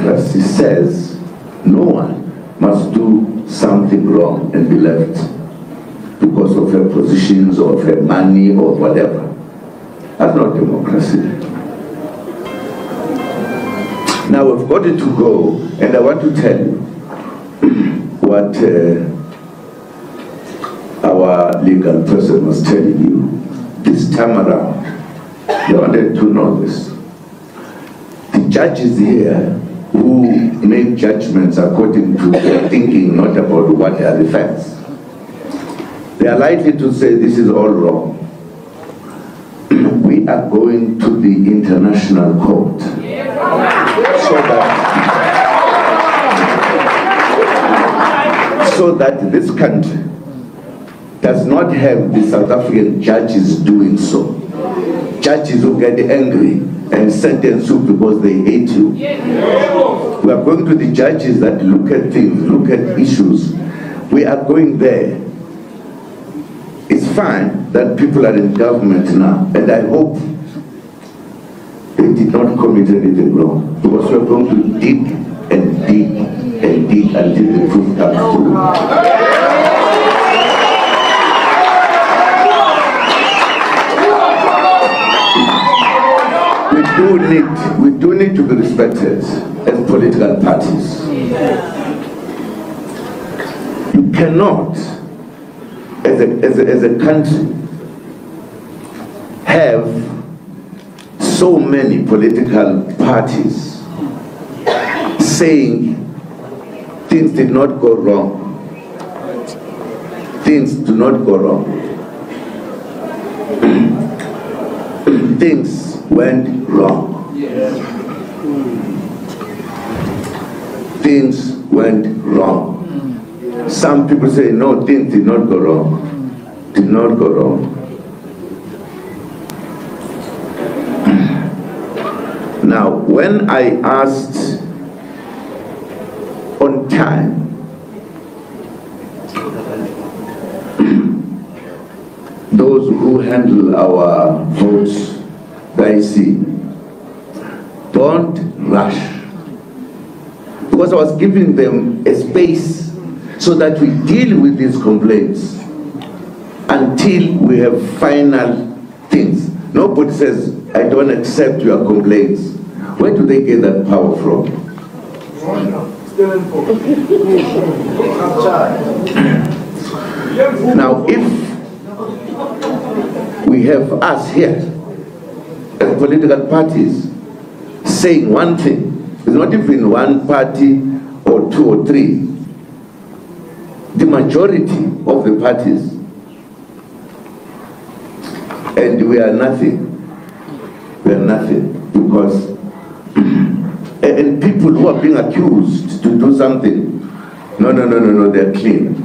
democracy says no one must do something wrong and be left because of her positions or of her money or whatever. That's not democracy. Now we've got it to go, and I want to tell you what our legal person was telling you this time around. They wanted to know this. The judges here who make judgments according to their thinking, not about what are the facts, they are likely to say this is all wrong. We are going to the international court so that this country does not have the South African judges doing so. Judges who get angry and sentence you because they hate you. We are going to the judges that look at things, look at issues. We are going there. It's fine that people are in government now, and I hope they did not commit anything wrong, because we are going to dig and dig and dig until the truth comes through. We do need to be respected as political parties. You cannot, as a country, have so many political parties saying things did not go wrong. Things do not go wrong. Things went wrong. Things went wrong. Some people say, no, things did not go wrong. Did not go wrong. Now, when I asked on time, those who handle our votes, they see, don't rush. Because I was giving them a space so that we deal with these complaints until we have final things. Nobody says, I don't accept your complaints. Where do they get that power from? Now, if we have us here, as political parties, saying one thing, it's not even one party or two or three, the majority of the parties, and we are nothing. We are nothing, because and people who are being accused to do something, no, they're clean.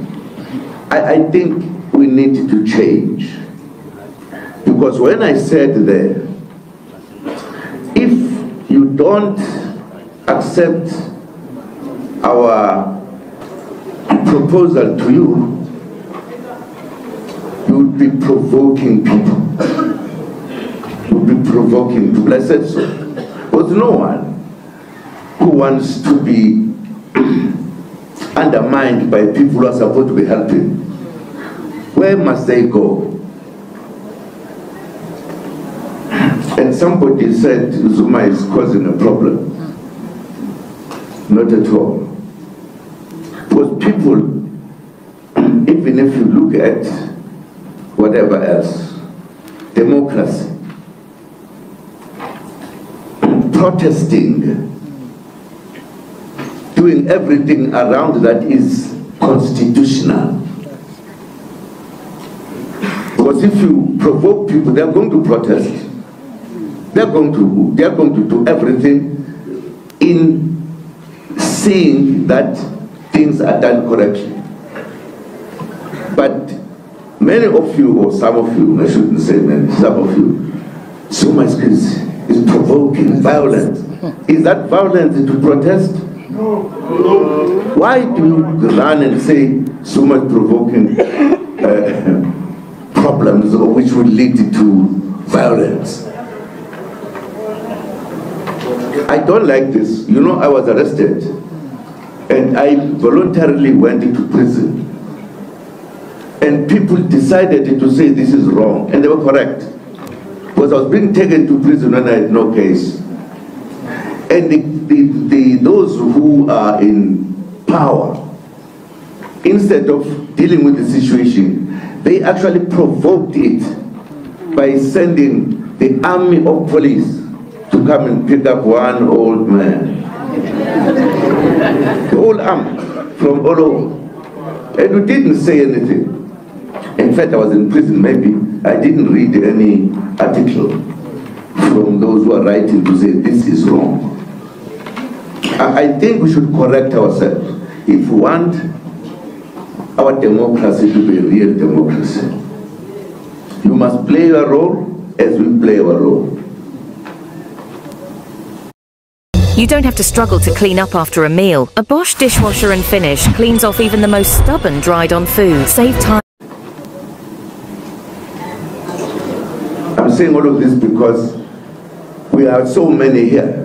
I think we need to change, because when I said there, if you don't accept our proposal to you, you would be provoking people. You would be provoking people. I said so. There's no one who wants to be undermined by people who are supposed to be helping. Where must they go? And somebody said Zuma is causing a problem. Not at all. Because people, even if you look at whatever else, democracy, protesting, doing everything around that is constitutional. Because if you provoke people, they're going to protest. They're going to do everything in seeing that things are done correctly. But many of you, or some of you, I shouldn't say many, some of you, Zuma is provoking violence. Is that violence to protest? No. Why do you run and say Zuma is provoking problems which would lead to violence? I don't like this. You know, I was arrested and I voluntarily went into prison. And people decided to say this is wrong, and they were correct. Because I was being taken to prison and I had no case. And those who are in power, instead of dealing with the situation, they actually provoked it by sending the army of police to come and pick up one old man. The whole army from all over. And we didn't say anything. In fact, I was in prison, maybe I didn't read any article from those who are writing to say this is wrong. I think we should correct ourselves if we want our democracy to be a real democracy. You must play your role as we play our role. You don't have to struggle to clean up after a meal. A Bosch dishwasher and finish cleans off even the most stubborn dried-on food. Save time. I'm saying all of this because we are so many here.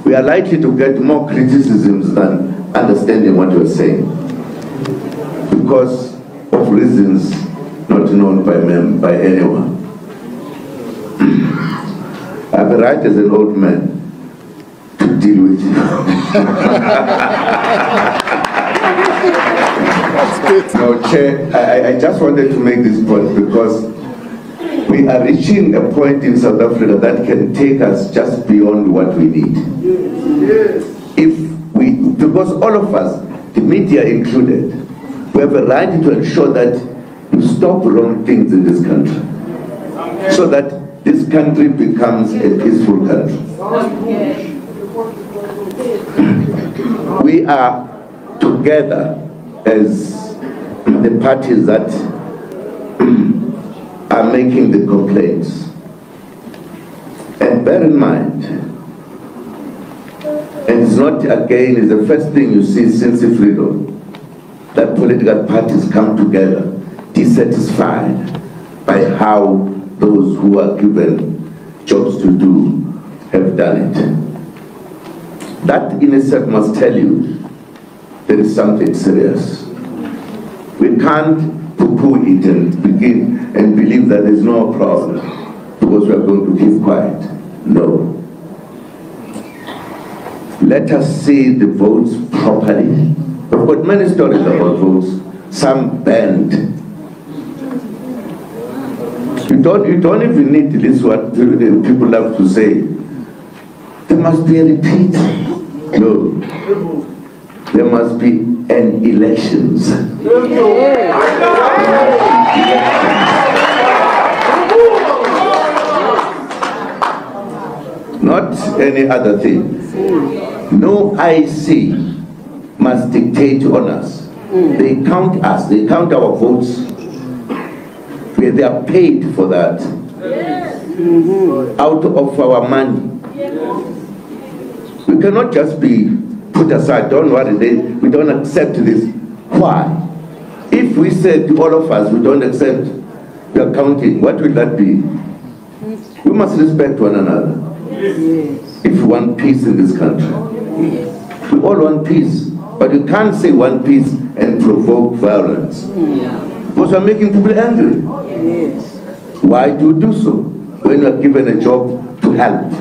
We are likely to get more criticisms than understanding what you're saying because of reasons not known by anyone. I have a right as an old man to deal with you. No, Chair, I just wanted to make this point because we are reaching a point in South Africa that can take us just beyond what we need. Because all of us, the media included, we have a right to ensure that you stop wrong things in this country so that this country becomes a peaceful country. We are together as the parties that are making the complaints. And bear in mind, and it's not again, it's the first thing you see since the freedom, that political parties come together dissatisfied by how those who are given jobs to do have done it. That in itself must tell you there is something serious. We can't poo-poo it and begin and believe that there's no problem because we are going to keep quiet. No. Let us see the votes properly. We've got many stories about votes, some banned. You don't even need this what people love to say. There must be a repeat. No. There must be an elections. Not any other thing. No IC must dictate on us. They count us, they count our votes. They are paid for that. Out of our money. We cannot just be put aside, don't worry, we don't accept this. Why? If we said to all of us, we don't accept the accounting, what will that be? We must respect one another. If we want peace in this country. We all want peace, but you can't say one peace and provoke violence. Because you're making people angry. Why do you do so when you are given a job to help?